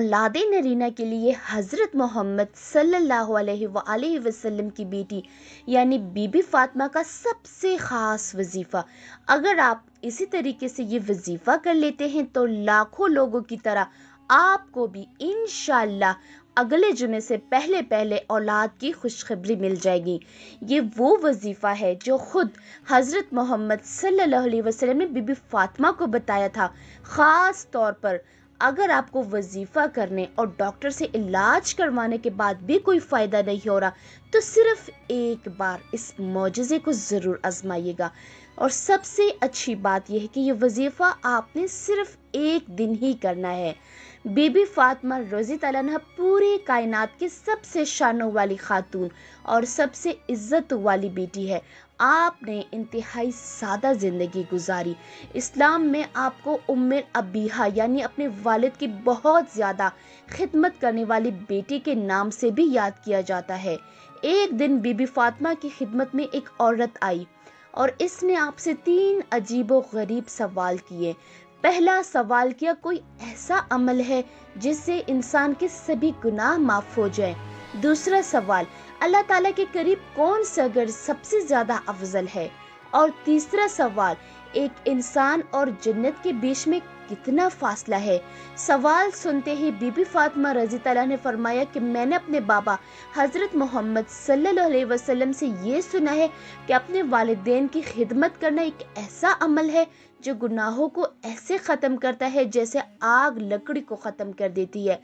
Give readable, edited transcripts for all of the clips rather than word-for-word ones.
औलादे नरीना के लिए हज़रत मोहम्मद सल्लल्लाहु अलैहि वसल्लम की बेटी यानी बीबी फातिमा का सबसे ख़ास वजीफ़ा। अगर आप इसी तरीके से ये वजीफ़ा कर लेते हैं तो लाखों लोगों की तरह आपको भी इंशाअल्लाह अगले जुमे से पहले पहले औलाद की खुशखबरी मिल जाएगी। ये वो वजीफ़ा है जो खुद हज़रत मोहम्मद सल्लल्लाहु अलैहि वसल्लम ने बीबी फातिमा को बताया था। ख़ास तौर पर अगर आपको वजीफ़ा करने और डॉक्टर से इलाज करवाने के बाद भी कोई फ़ायदा नहीं हो रहा तो सिर्फ एक बार इस मौजज़े को ज़रूर आजमाइएगा। और सबसे अच्छी बात यह है कि ये वजीफ़ा आपने सिर्फ एक दिन ही करना है। बीबी फातिमा रज़ी तआला अन्हा पूरे कायनात की सबसे शानों वाली खातून और सबसे इज्जत वाली बेटी है। आपने इंतहाई सादा ज़िंदगी गुजारी। इस्लाम में आपको उम्मे अबीहा यानी अपने वालिद की बहुत ज़्यादा खिदमत करने वाली बेटी के नाम से भी याद किया जाता है। एक दिन बीबी फातिमा की खिदमत में एक औरत आई और इसने आपसे 3 अजीबो गरीब सवाल किए। पहला सवाल किया, कोई ऐसा अमल है जिससे इंसान के सभी गुनाह माफ़ हो जाए? दूसरा सवाल, अल्लाह ताला के करीब कौन सा घर सबसे ज़्यादा अफजल है? और तीसरा सवाल, एक इंसान और जन्नत के बीच में कितना फासला है? सवाल सुनते ही बीबी फातिमा रज़ी तआला ने फरमाया कि मैंने अपने बाबा हज़रत मोहम्मद सल्लल्लाहु अलैहि वसल्लम से ये सुना है कि अपने वालिदैन की खिदमत करना एक ऐसा अमल है जो गुनाहों को ऐसे ख़त्म करता है जैसे आग लकड़ी को ख़त्म कर देती है।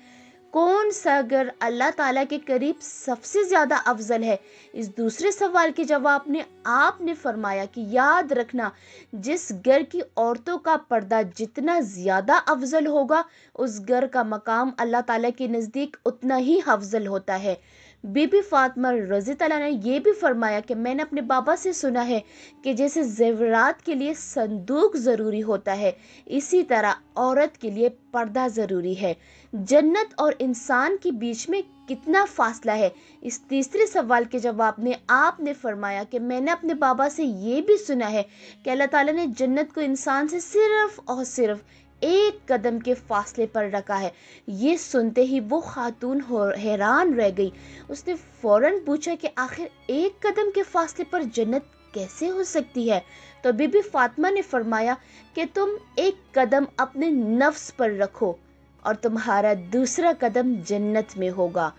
कौन सा घर अल्लाह ताला के करीब सबसे ज़्यादा अफजल है? इस दूसरे सवाल के जवाब में आपने फरमाया कि याद रखना, जिस घर की औरतों का पर्दा जितना ज़्यादा अफजल होगा उस घर का मकाम अल्लाह ताला के नज़दीक उतना ही अफजल होता है। बीबी फातिमा रज़ी तआला ने यह भी फरमाया कि मैंने अपने बाबा से सुना है कि जैसे ज़ेवरात के लिए संदूक ज़रूरी होता है इसी तरह औरत के लिए पर्दा ज़रूरी है। जन्नत और इंसान के बीच में कितना फासला है? इस तीसरे सवाल के जवाब में आपने फरमाया कि मैंने अपने बाबा से ये भी सुना है कि अल्लाह ताला ने जन्नत को इंसान से सिर्फ और सिर्फ एक कदम के फासले पर रखा है। ये सुनते ही वो खातून हैरान रह गई। उसने फौरन पूछा कि आखिर एक कदम के फासले पर जन्नत कैसे हो सकती है? तो बीबी फातिमा ने फरमाया कि तुम एक कदम अपने नफ्स पर रखो और तुम्हारा दूसरा कदम जन्नत में होगा।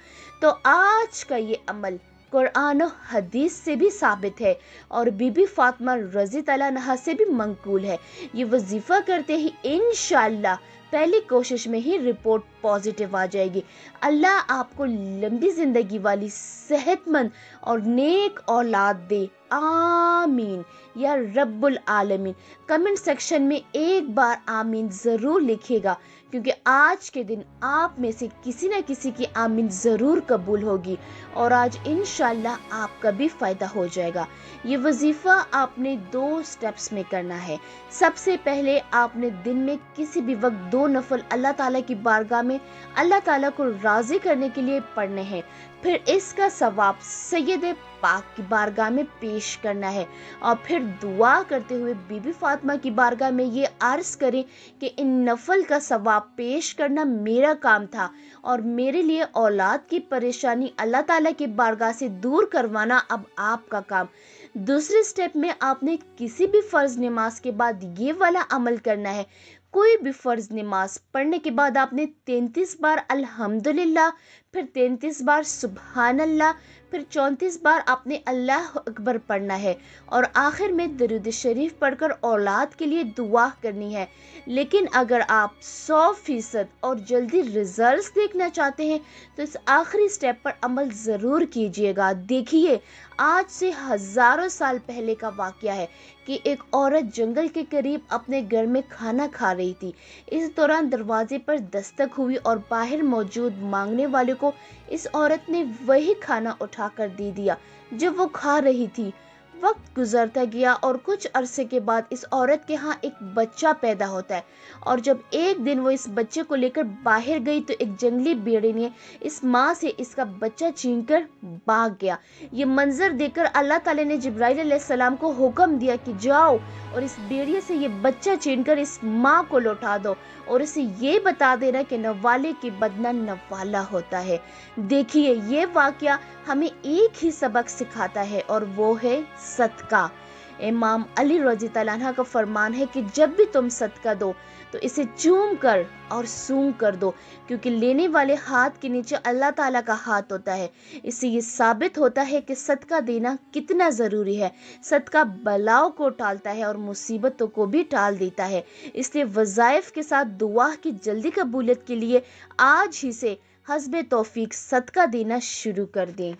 तो आज का ये अमल कुरान और हदीस से भी साबित है और बीबी फातिमा रज़ी तआला अन्हा से भी मंकूल है। ये वजीफ़ा करते ही इंशाअल्लाह पहली कोशिश में ही रिपोर्ट पॉजिटिव आ जाएगी। अल्लाह आपको लंबी ज़िंदगी वाली सेहतमंद और नेक औलाद दे, आमीन या रब्बुल आलमीन। कमेंट सेक्शन में एक बार आमीन ज़रूर लिखिएगा क्योंकि आज के दिन आप में से किसी न किसी की आमीन ज़रूर कबूल होगी और आज इंशाअल्लाह आपका भी फ़ायदा हो जाएगा। ये वजीफ़ा आपने 2 स्टेप्स में करना है। सबसे पहले आपने दिन में किसी भी वक्त 2 नफल अल्लाह ताला की बारगाह में अल्लाह ताला को राज़ी करने के लिए पढ़ने हैं। फिर इसका सवाब सैयद पाक की बारगाह में पेश करना है और फिर दुआ करते हुए बीबी फातिमा की बारगाह में ये अर्ज़ करें कि इन नफल का सवाब पेश करना मेरा काम था और मेरे लिए औलाद की परेशानी अल्लाह ताला की बारगाह से दूर करवाना अब आपका काम। दूसरे स्टेप में आपने किसी भी फ़र्ज़ नमाज के बाद ये वाला अमल करना है। कोई भी फ़र्ज़ नमाज पढ़ने के बाद आपने 33 बार अल्हम्दुलिल्लाह, फिर 33 बार सुबहान अल्लाह, फिर 34 बार आपने अल्लाह अकबर पढ़ना है और आखिर में दरूद शरीफ पढ़कर औलाद के लिए दुआ करनी है। लेकिन अगर आप 100% और जल्दी रिजल्ट्स देखना चाहते हैं तो इस आखिरी स्टेप पर अमल ज़रूर कीजिएगा। देखिए, आज से हज़ारों साल पहले का वाक़या है कि एक औरत जंगल के करीब अपने घर में खाना खा रही थी। इस दौरान दरवाजे पर दस्तक हुई और बाहर मौजूद मांगने वाले को इस औरत ने वही खाना उठाकर दे दिया जो वो खा रही थी। वक्त गुजरता गया और कुछ अरसे के बाद इस औरत के यहाँ एक बच्चा पैदा होता है। और जब एक दिन वो इस बच्चे को लेकर बाहर गई तो एक जंगली भेड़िए ने इस माँ से इसका बच्चा छीनकर भाग गया। ये मंजर देखकर अल्लाह ताला ने जिब्राइल अलैहिस्सलाम को हुक्म दिया कि जाओ और इस भेड़िए से ये बच्चा छीनकर इस माँ को लौटा दो और इसे ये बता देना कि नवाले की बदला नवाला होता है। देखिए, ये वाकया हमें एक ही सबक सिखाता है और वो है सदका। इमाम अली रज़ी अल्लाह अन्हु का फरमान है कि जब भी तुम सदका दो तो इसे चूम कर और सूंघ कर दो, क्योंकि लेने वाले हाथ के नीचे अल्लाह ताला का हाथ होता है। इससे ये साबित होता है कि सदका देना कितना ज़रूरी है। सदका बलाओं को टालता है और मुसीबतों को भी टाल देता है। इसलिए वज़ाइफ के साथ दुआ की जल्दी कबूलियत के लिए आज ही से हस्बे तौफीक सदका देना शुरू कर दें।